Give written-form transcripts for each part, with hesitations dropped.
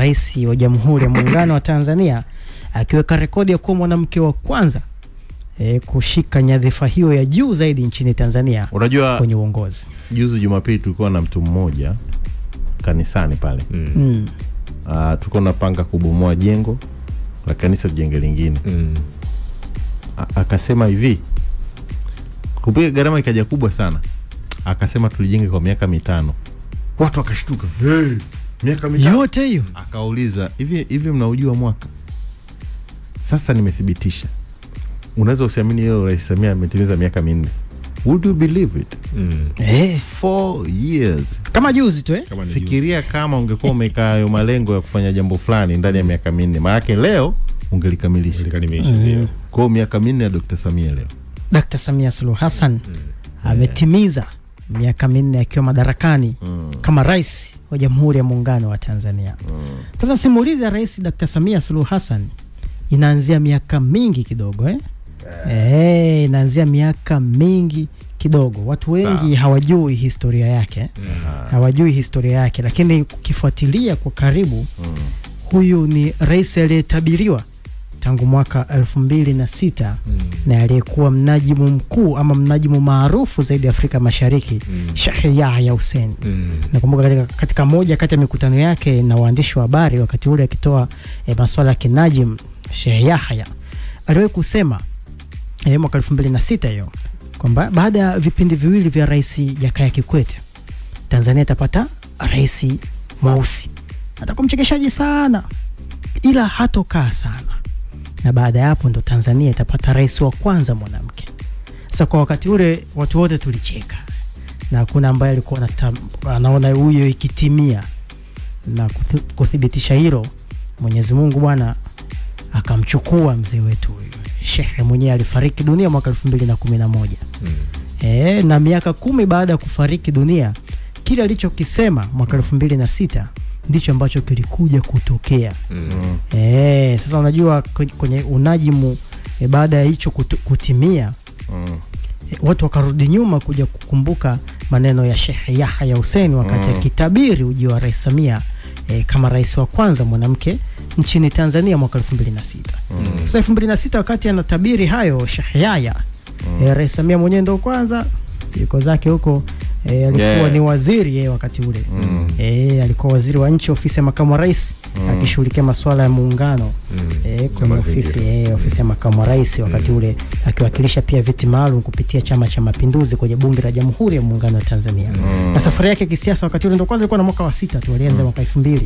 rais wa Jamhuri ya Muungano wa Tanzania, akiweka rekodi ya kuwa mwanamke wa kwanza kushika nyadhifa hiyo ya juu zaidi nchini Tanzania. Unajua kwenye uongozi. Juzi Jumapili tulikuwa na mtu mmoja kanisani pale. Tulikuwa tunapanga kubomoa jengo la kanisa, jenge lingine. Akasema hivi, kupiga gharama ikaja kubwa sana. Akasema tulijenge kwa miaka 5. Watu wakashtuka. Miaka 5 yote hiyo? Akauliza, hivi mnaujua mwaka? Sasa nimethibitisha. Unaweza usiamini leo Rais Samia ametimiza miaka 4. Would you believe it? 4 years. Kama juzi tu Fikiria kama ungekuwa umekaa hayo malengo ya kufanya jambo fulani ndani ya miaka 4. Maana leo ungelikamilisha. Kwa miaka 4 ya Dr. Samia leo. Dr. Samia Suluhu Hassan ametimiza miaka 4 akiwa madarakani kama rais wa Jamhuri ya Muungano wa Tanzania. Sasa simulizi ya Rais Dr. Samia Suluhu Hassan inaanzia miaka mingi kidogo inaanzia miaka mingi kidogo. Watu wengi hawajui historia yake. Hawajui historia yake, lakini ukifuatilia kwa karibu, huyu ni rais aliyetabiriwa tangu mwaka 2006 na aliyekuwa mnajimu mkuu ama mnajimu maarufu zaidi Afrika Mashariki, Sheikh Yahya Hussein. Nakumbuka katika moja kati ya mikutano yake na waandishi wa habari wakati ule akitoa masuala ya kinajim, Sheikh Yahya aliwahi kusema mwaka 2006 hiyo kwamba baada ya vipindi viwili vya Rais Jakaya Kikwete, Tanzania itapata rais mweusi. Atakuwa mchekeshaji sana, ila hatokaa sana. Na baada ya hapo ndo Tanzania itapata rais wa kwanza mwanamke. Sasa kwa wakati ule watu wote tulicheka. Na kuna ambaye alikuwa anaona huyo ikitimia. Na kuthibitisha hilo, Mwenyezi Mungu Bwana akamchukua mzee wetu huyo. Sheikh mwenyewe alifariki dunia mwaka 2011. Na miaka 10 baada ya kufariki dunia, kile alichokisema mwaka 2006 ndicho ambacho kilikuja kutokea. Sasa unajua kwenye unajimu baada ya hicho kutimia, watu wakarudi nyuma kuja kukumbuka maneno ya Sheikh Yahya Hussein wakati akitabiri ujio wa Rais Samia kama rais wa kwanza mwanamke nchini Tanzania mwaka 2006. Sasa 2006 wakati anatabiri hayo Sheikh Yahya, Rais Samia mwenyewe ndo kwanza yuko zake huko. Alikuwa ni waziri wakati ule. Alikuwa waziri wa nchi, ofisi ya makamu wa rais, akishughulikia masuala ya muungano. Kwa ofisi ya makamu wa rais wakati ule, akiwakilisha pia viti maalum kupitia Chama cha Mapinduzi kwenye bunge la Jamhuri ya Muungano wa Tanzania. Na safari yake kisiasa wakati ule ndo kwanza ilikuwa na mwaka wa 6 tu, alianza mwaka 2000.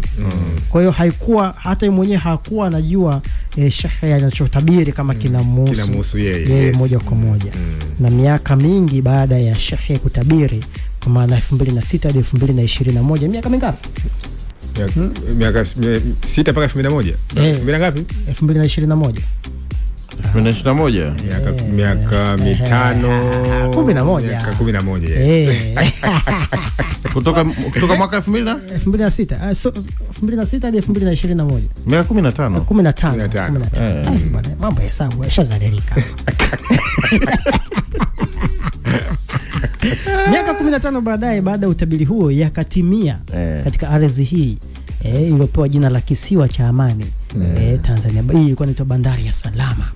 Kwa hiyo haikuwa hata yeye mwenyewe hakuwa anajua Sheikh anachotabiri kama kinamhusu yeye moja kwa moja. Na miaka mingi baada ya Sheikh kutabiri, kwa maana 2006 hadi 2021, miaka mingapi? Miaka 6 mpaka 2021. Miaka ngapi? 2021. 2021. Miaka 5 11. Miaka 11. Kutoka mwaka 2006 hadi 2021. Miaka 15. Mambo ya hesabu yashazalilika. Miaka 15 baadaye, baada ya utabiri huo, yakatimia katika ardhi hii iliyopewa jina la Kisiwa cha Amani Tanzania. Hii ilikuwa inaitwa Bandari ya Salama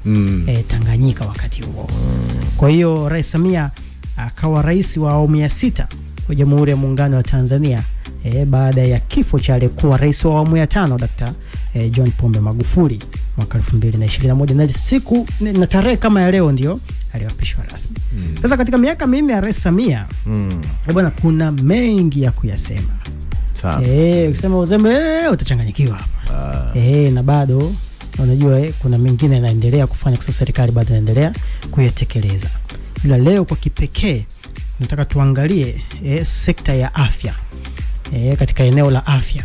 Tanganyika wakati huo. Kwa hiyo Rais Samia akawa rais wa awamu ya 6 wa Jamhuri ya Muungano wa Tanzania baada ya kifo cha aliyekuwa rais wa awamu ya 5 Dr. John Pombe Magufuli mwaka 2021, na siku na tarehe kama ya leo ndio aliapishwa rasmi. Sasa katika miaka 4 ya Rais Samia bwana, kuna mengi ya kuyasema. Ukisema uzembe utachanganyikiwa hapa. Na bado unajua kuna mengine yanaendelea kufanya kwa serikali, bado inaendelea kuyatekeleza. Ila leo kwa kipekee nataka tuangalie sekta ya afya. Katika eneo la afya.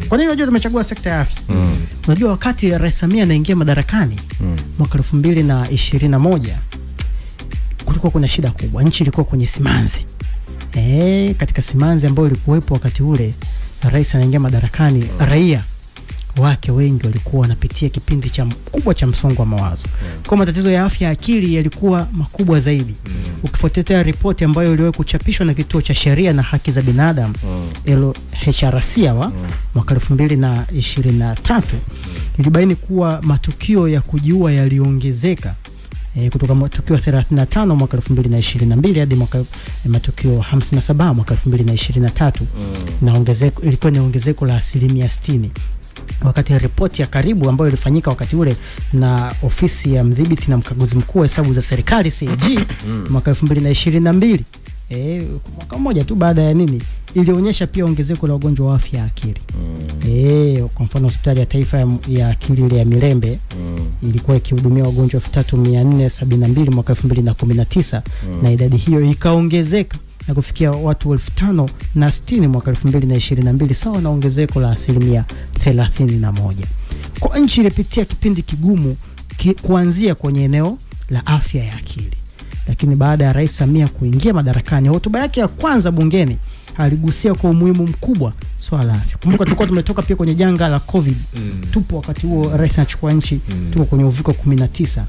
Kwa nini unajua tumechagua sekta ya afya? Unajua wakati Rais Samia anaingia madarakani mwaka 2021, kulikuwa kuna shida kubwa. Nchi ilikuwa kwenye simanzi. Katika simanzi ambayo ilikuwepo wakati ule Rais anaingia madarakani, raia wake wengi walikuwa wanapitia kipindi cha mkubwa cha msongo wa mawazo. Kwa matatizo ya afya ya akili yalikuwa makubwa zaidi. Ukifuatia ripoti ambayo iliwahi kuchapishwa na Kituo cha Sheria na Haki za Binadamu LHRC mwaka 2023, ilibaini kuwa matukio ya kujiua yaliongezeka kutoka matukio 35 mwaka 2022 hadi matukio 57 mwaka 2023, na ongezeko ilikuwa ni ongezeko la 60%. Wakati ripoti ya karibu ambayo ilifanyika wakati ule na ofisi ya mdhibiti na mkaguzi mkuu wa hesabu za serikali CAG mwaka 2022, mwaka mmoja tu baada ya ilionyesha pia ongezeko la ugonjwa wa afya ya akili. Kwa mfano hospitali ya taifa ya akili ile ya Mirembe ilikuwa ikihudumia wagonjwa 3472 mwaka 2019, na idadi hiyo ikaongezeka na kufikia watu 5060 mwaka 2022, sawa na ongezeko la 31%. Kwa nchi ilipitia kipindi kigumu kuanzia kwenye eneo la afya ya akili. Lakini baada ya Rais Samia kuingia madarakani, hotuba yake ya kwanza bungeni aligusia kwa umuhimu mkubwa swala la afya. Kumbuka tulikuwa tumetoka pia kwenye janga la COVID. Tupo wakati huo rais anachukua nchi, tupo kwenye uviko 19.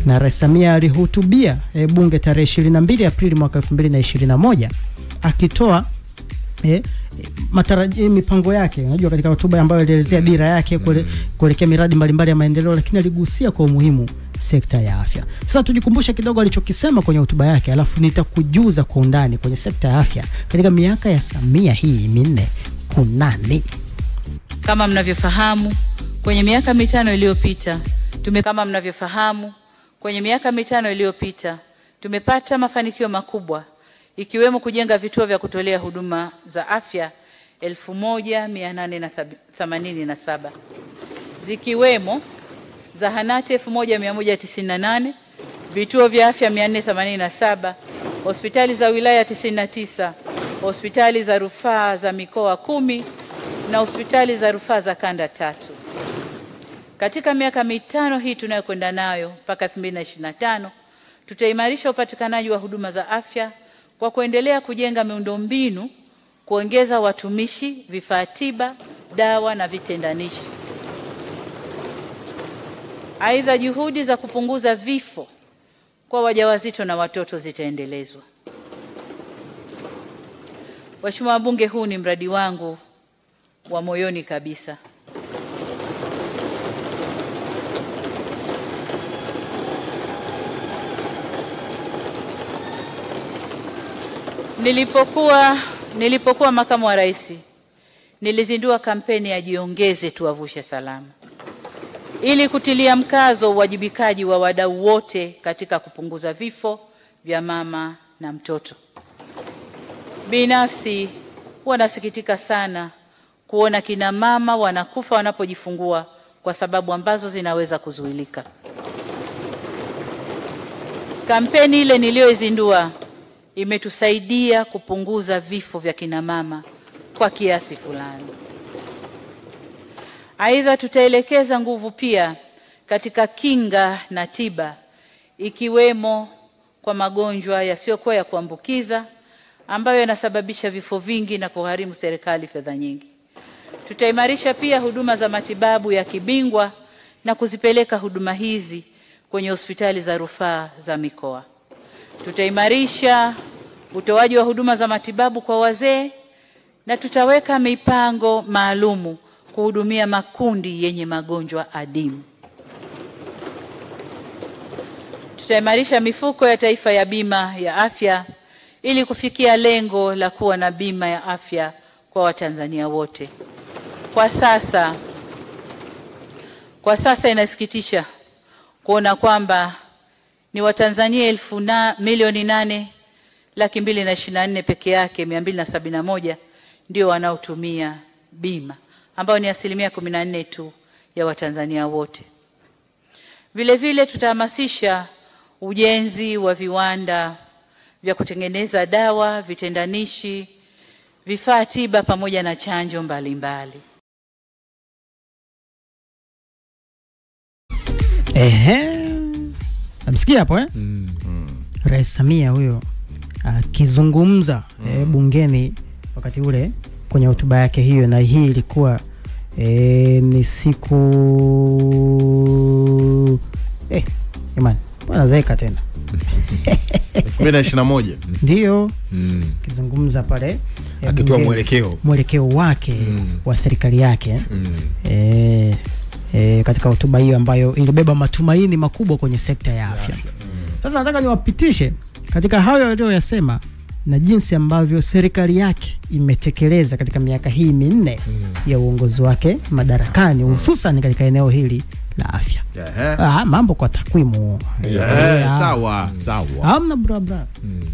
Na Rais Samia alihutubia bunge tarehe 22 Aprili mwaka 2021 akitoa matarajio, mipango yake. Unajua katika hotuba ambayo alielezea dira yake kuelekea miradi mbalimbali ya maendeleo, lakini aligusia kwa umuhimu sekta ya afya. Sasa tujikumbushe kidogo alichokisema kwenye hotuba yake, alafu nitakujuza kwa undani kwenye sekta ya afya katika miaka ya Samia hii minne kunani. Kama mnavyofahamu, kwenye miaka mitano iliyopita tumepata mafanikio makubwa, ikiwemo kujenga vituo vya kutolea huduma za afya 1887, zikiwemo zahanati 1198, vituo vya afya 487, hospitali za wilaya 99, hospitali za rufaa za mikoa 10 na hospitali za rufaa za kanda 3. Katika miaka mitano hii tunayokwenda nayo mpaka 2025, tutaimarisha upatikanaji wa huduma za afya kwa kuendelea kujenga miundombinu, kuongeza watumishi, vifaa tiba, dawa na vitendanishi. Aidha, juhudi za kupunguza vifo kwa wajawazito na watoto zitaendelezwa. Waheshimiwa wabunge, huu ni mradi wangu wa moyoni kabisa. Nilipokuwa makamu wa rais, nilizindua kampeni ya Jiongeze Tuwavushe Salama, ili kutilia mkazo uwajibikaji wa wadau wote katika kupunguza vifo vya mama na mtoto. Binafsi huwa nasikitika sana kuona kina mama wanakufa wanapojifungua kwa sababu ambazo zinaweza kuzuilika. Kampeni ile niliyoizindua imetusaidia kupunguza vifo vya kina mama kwa kiasi fulani. Aidha, tutaelekeza nguvu pia katika kinga na tiba, ikiwemo kwa magonjwa yasiyokuwa ya kuambukiza ambayo yanasababisha vifo vingi na kugharimu serikali fedha nyingi. Tutaimarisha pia huduma za matibabu ya kibingwa na kuzipeleka huduma hizi kwenye hospitali za rufaa za mikoa. Tutaimarisha utoaji wa huduma za matibabu kwa wazee na tutaweka mipango maalumu kuhudumia makundi yenye magonjwa adimu. Tutaimarisha mifuko ya taifa ya bima ya afya ili kufikia lengo la kuwa na bima ya afya kwa Watanzania wote. Kwa sasa inasikitisha kuona kwamba ni Watanzania 8,224,024 peke yake 271 ndio wanaotumia bima, ambao ni 14% tu ya Watanzania wote. Vile vile tutahamasisha ujenzi wa viwanda vya kutengeneza dawa, vitendanishi, vifaa tiba pamoja na chanjo mbalimbali. Namsikia hapo Rais Samia huyo akizungumza bungeni wakati ule kwenye hotuba yake hiyo, na hii ilikuwa ni siku imani bwana zeka tena 2021 ndio kizungumza pale akitoa mwelekeo wake wa serikali yake katika hotuba hiyo ambayo ilibeba matumaini makubwa kwenye sekta ya afya. Sasa nataka niwapitishe katika hayo aliyoyasema na jinsi ambavyo serikali yake imetekeleza katika miaka hii 4 ya uongozi wake madarakani, hususan katika eneo hili la afya. Mambo kwa takwimu. Sawa. Hamna bra.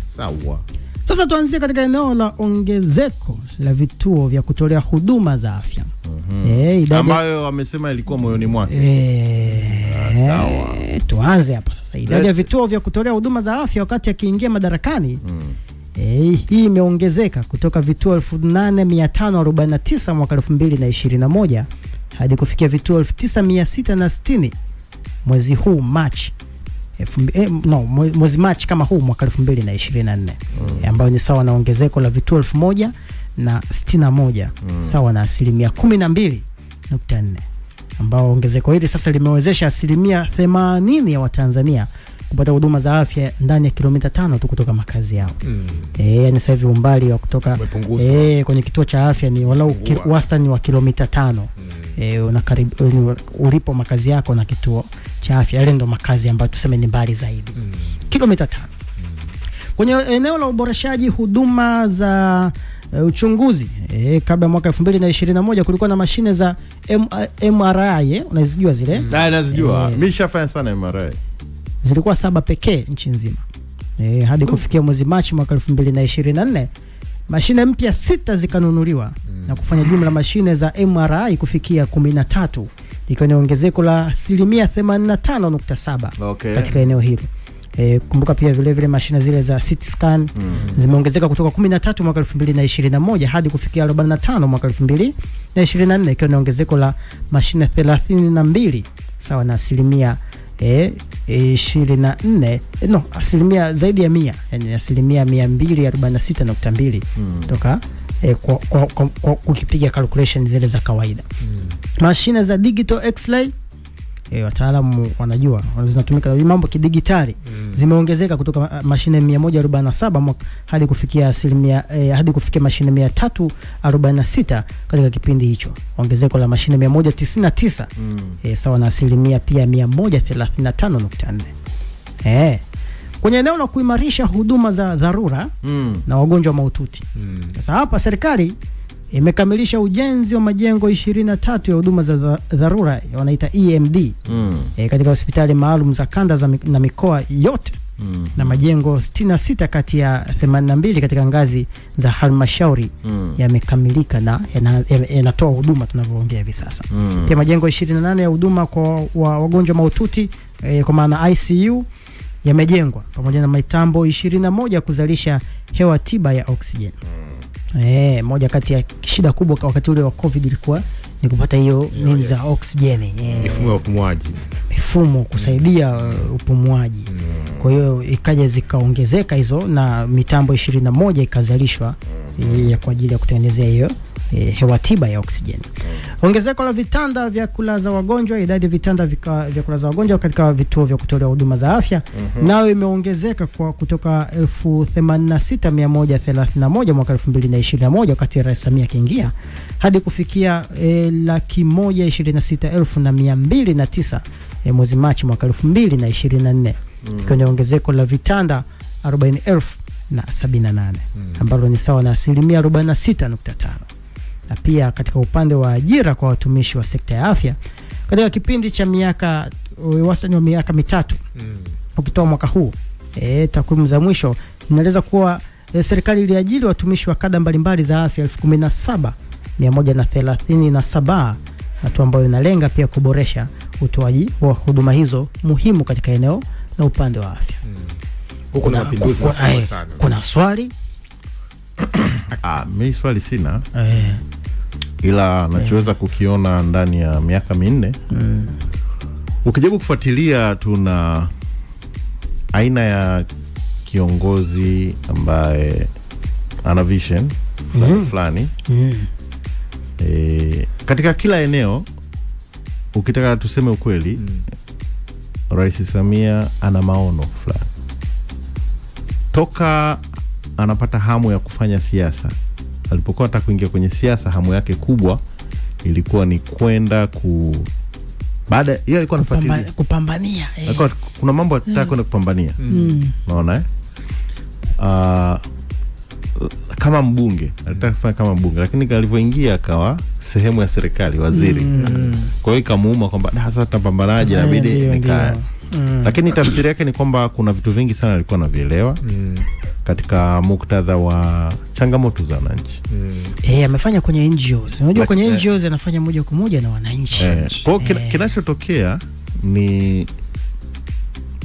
Sawa. Sasa tuanzie katika eneo la ongezeko la vituo vya kutolea huduma za afya. Ambayo wamesema ilikuwa moyoni mwake. Sawa. Tuanze hapa sasa. Idadi ya vituo vya kutolea huduma za afya wakati akiingia madarakani hii imeongezeka kutoka vituo 8549 mwaka 2021 hadi kufikia vituo 9660 mwezi huu March mwezi March kama huu mwaka 2024 ambayo ni sawa na ongezeko la vituo 1061 sawa na 12.4%, ambao ongezeko hili sasa limewezesha 80% ya Watanzania kupata huduma za afya ndani ya kilomita 5 tu kutoka makazi yao. Yani sasa hivi umbali wa kutoka kwenye kituo cha afya ni walau wastani wa kilomita 5 ulipo makazi yako na kituo cha afya. Yale ndo makazi ambayo tuseme ni mbali zaidi. Kilomita 5. Kwenye eneo la uboreshaji huduma za uchunguzi kabla mwaka 2021 kulikuwa na mashine za MRI, unazijua zile? Nazijua. Mimi nishafanya sana MRI. Zilikuwa 7 pekee nchi nzima. Hadi kufikia mwezi Machi mwaka 2024 mashine mpya 6 zikanunuliwa na kufanya jumla mashine za MRI kufikia 13, ikiwa ni ongezeko la 85.7 katika eneo hilo. Kumbuka pia vile vile mashine zile za CT scan zimeongezeka kutoka 13 mwaka 2021 hadi kufikia 45 mwaka 2024, ikiwa ni ongezeko la mashine 32 sawa na asilimia zaidi ya 100, yani asilimia 246.2 toka ukipiga calculation zile za kawaida. Mashine za digital x-ray wataalamu wanajua zinatumika mambo kidigitali zimeongezeka kutoka mashine 147 hadi kufikia mashine 346 katika kipindi hicho, ongezeko la mashine 199 sawa na asilimia pia 135.4. Kwenye eneo la kuimarisha huduma za dharura na wagonjwa mahututi. Sasa hapa serikali imekamilisha ujenzi wa majengo 23 ya huduma za dharura wanaita EMD katika hospitali maalum za kanda na mikoa yote na majengo 66 kati ya 82 katika ngazi za halmashauri yamekamilika na yanatoa huduma tunavyoongea hivi sasa. Pia majengo 28 ya huduma kwa wagonjwa mahututi kwa maana ICU yamejengwa pamoja na mitambo 21 kuzalisha hewa tiba ya oksijeni. Moja kati ya shida kubwa wakati ule wa COVID ilikuwa ni kupata hiyo nini za oksijeni, mifumo ya upumuaji, mifumo kusaidia upumuaji. Kwa hiyo ikaja zikaongezeka hizo na mitambo 21 ikazalishwa kwa ajili ya kutengenezea hiyo hewa tiba ya oksijeni. Ongezeko la vitanda vya kulaza wagonjwa, idadi ya vitanda vya kulaza wagonjwa katika vituo vya kutolea huduma za afya nayo imeongezeka kwa kutoka 86,131 mwaka 2021 wakati Rais Samia kiingia hadi kufikia 126,209 mwezi Machi mwaka 2024, ikiwa ni ongezeko la vitanda 40,078 ambalo ni sawa na asilimia 46.5. Na pia katika upande wa ajira kwa watumishi wa sekta ya afya katika kipindi cha wastani wa miaka 3 ukitoa mwaka huu, takwimu za mwisho inaeleza kuwa serikali iliajiri watumishi wa kada mbalimbali za afya 17,137, hatua ambayo inalenga pia kuboresha utoaji wa huduma hizo muhimu katika eneo la upande wa afya. Huko na mapinduzi sana. Kuna swali? Mimi swali sina. Ila nachoweza kukiona ndani ya miaka 4 ukijaribu kufuatilia tuna aina ya kiongozi ambaye ana vision fulani Katika kila eneo ukitaka tuseme ukweli, Rais Samia ana maono fulani. Toka anapata hamu ya kufanya siasa, alipokuwa anataka kuingia kwenye siasa, hamu yake kubwa ilikuwa ni kwenda baada yeye alikuwa anafuatilia kupambania. Kuna mambo anataka kwenda kupambania. Unaona kama mbunge, alitaka kufanya kama mbunge, lakini alivyoingia akawa sehemu ya serikali, waziri. Kwa hiyo ikamuuma kwamba sasa tutapambanaje, inabidi nikaa. Lakini tafsiri yake ni kwamba kuna vitu vingi sana alikuwa anavielewa katika muktadha wa changamoto za wananchi. Amefanya kwenye NGOs. Unajua kwenye NGOs anafanya moja kwa moja na wananchi. Kwa kinachotokea ni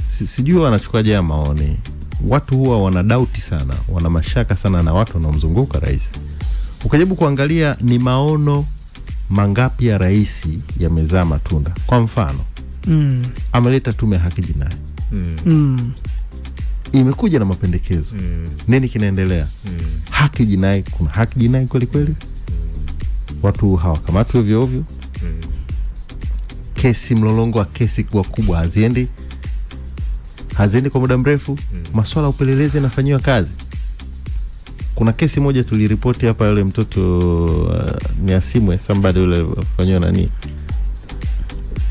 sijui wanachukuaje ya maoni. Watu huwa wana doubt sana, wana mashaka sana na watu wanaomzunguka rais. Ukijaribu kuangalia ni maono mangapi ya rais yamezaa matunda. Kwa mfano, ameleta tume ya haki jinai. Imekuja na mapendekezo. Nini kinaendelea? Haki jinai, kuna haki jinai kweli kweli? Watu hawakamatwi ovyo ovyo. Kesi, mlolongo wa kesi kubwa haziendi kwa muda mrefu. Masuala ya upelelezi yanafanywa kazi. Kuna kesi moja tuliripoti hapa, yule mtoto Nyasimwe somebody yule afanywa nani,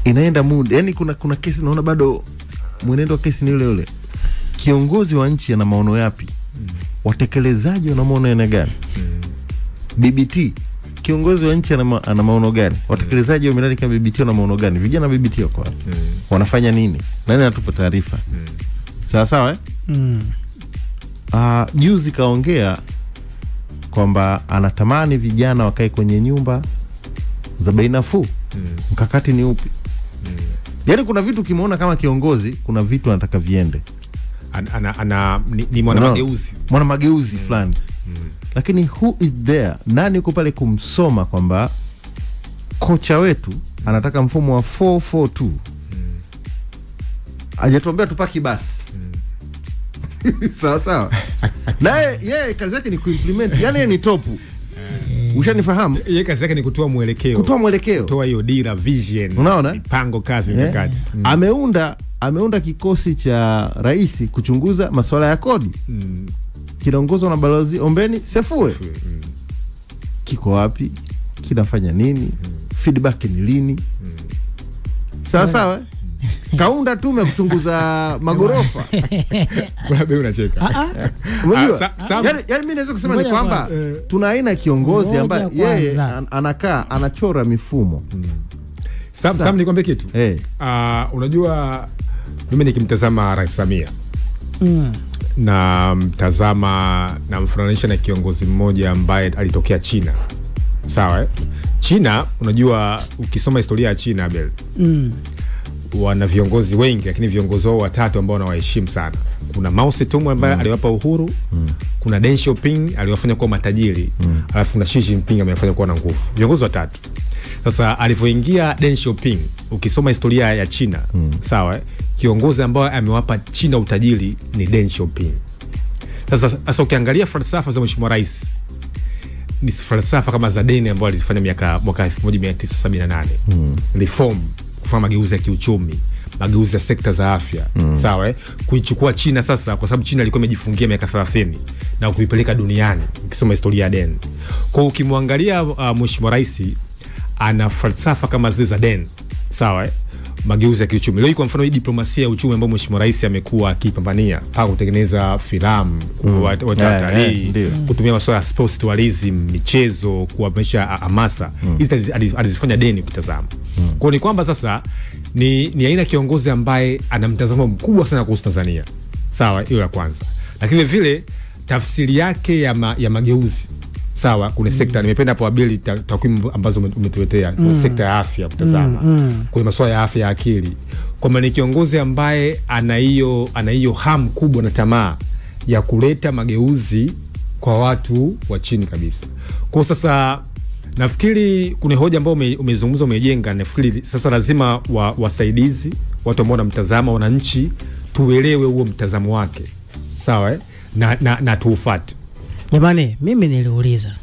inaenda muda, yani kuna kesi naona bado mwenendo wa kesi ni yule. Kiongozi wa nchi ana maono yapi? Watekelezaji wana maono yana gani? BBT, kiongozi wa nchi ana maono gani? Watekelezaji wa miradi kama BBT wana maono gani? Vijana BBT wako wanafanya nini? Nani anatupa taarifa? Sawa juzi kaongea kwamba anatamani vijana wakae kwenye nyumba za bei nafuu. Mkakati ni upi? Yaani kuna vitu kimuona kama kiongozi, kuna vitu anataka viende. Ni mwana mageuzi. Mwana mageuzi fulani. Lakini who is there? Nani yuko pale kumsoma kwamba kocha wetu anataka mfumo wa 4-4-2? Hajatuambia tupaki basi. Sawa. Naye yeye kazi yake ni kuimplement. Yaani ni topu. Ushanifahamu? Yeye kazi yake ni kutoa mwelekeo. Kutoa hiyo dira, vision. Unaona? Mipango kazi mikakati. Ameunda kikosi cha rais kuchunguza masuala ya kodi. Kinaongozwa na Balozi Ombeni Sefue. Kiko wapi? Kinafanya nini? Feedback ni lini? Sawa. Kaunda tume kuchunguza magorofa. Kuna bei unacheka. Unajua? Yaani mimi naweza kusema ni kwamba tuna aina kiongozi ambaye yeye anakaa anachora mifumo. Sam nikwambie kitu. Unajua mimi nikimtazama Rais Samia na mtazama na mfananisha na kiongozi mmoja ambaye alitokea China. Sawa China, unajua ukisoma historia ya China Abel, wana viongozi wengi, lakini viongozi wao watatu ambao wanawaheshimu sana. Kuna Mao Zedong ambaye aliwapa uhuru, kuna Deng Xiaoping aliwafanya kuwa matajiri, alafu na Xi Jinping amewafanya kuwa na nguvu. Viongozi watatu. Sasa alipoingia Deng Xiaoping, ukisoma historia ya China, sawa kiongozi ambaye amewapa China utajiri ni Deng Xiaoping. Sasa ukiangalia falsafa za Mheshimiwa Rais, ni falsafa kama za Deng ambayo alizifanya mwaka 1978. Reform, kufanya mageuzi ya kiuchumi, mageuzi ya sekta za afya. Sawa kuichukua China sasa, kwa sababu China ilikuwa imejifungia miaka 30 na kuipeleka duniani. Ukisoma historia ya Deng, kwa ukimwangalia Mheshimiwa Rais ana falsafa kama zile za Deng. Sawa mageuzi ya kiuchumi. Leo kwa mfano hii diplomasia ya uchumi ambayo Mheshimiwa Rais amekuwa akipambania, paka kutengeneza filamu, watalii, kutumia masuala ya sports tourism, michezo, kuhamasisha hamasa. Hizi alizifanya Deng kutazama. Kwa ni kwamba sasa ni aina kiongozi ambaye ana mtazamo mkubwa sana kuhusu Tanzania. Sawa, hiyo ya kwanza. Lakini vile tafsiri yake ya mageuzi. Sawa, kuna sekta nimependa hapo Abeli takwimu ambazo umetuletea, sekta ya afya kutazama. Kuna masuala ya afya ya akili. Kwa ni kiongozi ambaye ana hiyo hamu kubwa na tamaa ya kuleta mageuzi kwa watu wa chini kabisa. Kwa sasa nafikiri kuna hoja ambayo umezungumza, umejenga. Nafikiri sasa lazima wasaidizi, watu ambao wanamtazama, wananchi, tuelewe huo mtazamo wake. Sawa na tuufuate. Jamani, mimi niliuliza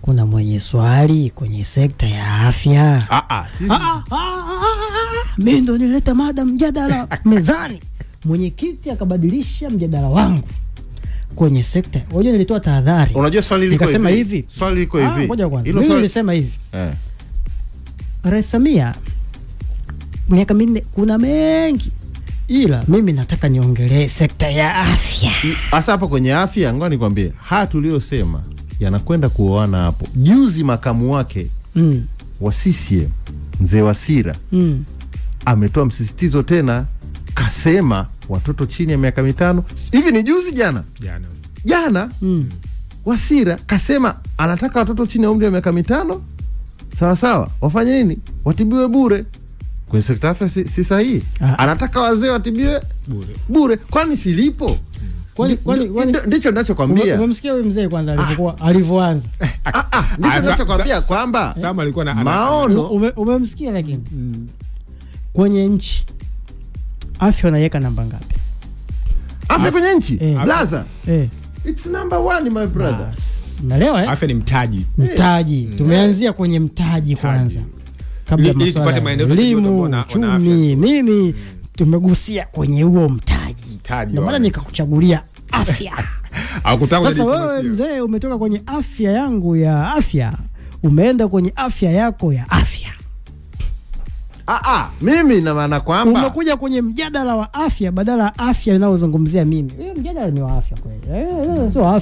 kuna mwenye swali kwenye sekta ya afya. Sisi Mimi ndo nileta mada mjadala mezani. Mwenyekiti akabadilisha mjadala wangu kwenye sekta. Unajua nilitoa tahadhari. Unajua swali liko nikasema hivi. Swali liko hivi. Ngoja kwanza. Mimi nilisema hivi. Rais Samia miaka 4 kuna mengi, ila mimi nataka niongelee sekta ya afya. Hasa hapo kwenye afya, ngoja nikwambie, haya tuliyosema yanakwenda kuoana hapo. Juzi makamu wake wa CCM Mzee Wasira ametoa msisitizo tena, kasema watoto chini ya miaka 5. Hivi ni juzi jana Wasira kasema anataka watoto chini ya umri wa miaka 5 sawa wafanye nini? Watibiwe bure. Kwenye sekta afya si sahihi. Anataka wazee watibiwe bure. Kwani silipo? Ndicho ninachokwambia. Umemsikia huyu mzee kwanza alivyoanza. Ndicho ninachokwambia kwamba Sama alikuwa na maono. Umemsikia lakini kwenye nchi afya unaiweka namba ngapi? Afya kwenye nchi? Blaza. It's number 1 my brother. Unaelewa Afya ni mtaji. Tumeanzia kwenye mtaji kwanza. Kabla tupate maendeleo uchumi nini, tumegusia kwenye huo mtaji. Ndio maana nikakuchagulia afya. Sasa wewe mzee umetoka kwenye afya yangu ya afya, umeenda kwenye afya yako ya afya. Mimi na maana kwamba umekuja kwenye mjadala wa afya badala ya afya inayozungumzia mimi. Mjadala ni wa afya kweli. Sio afya.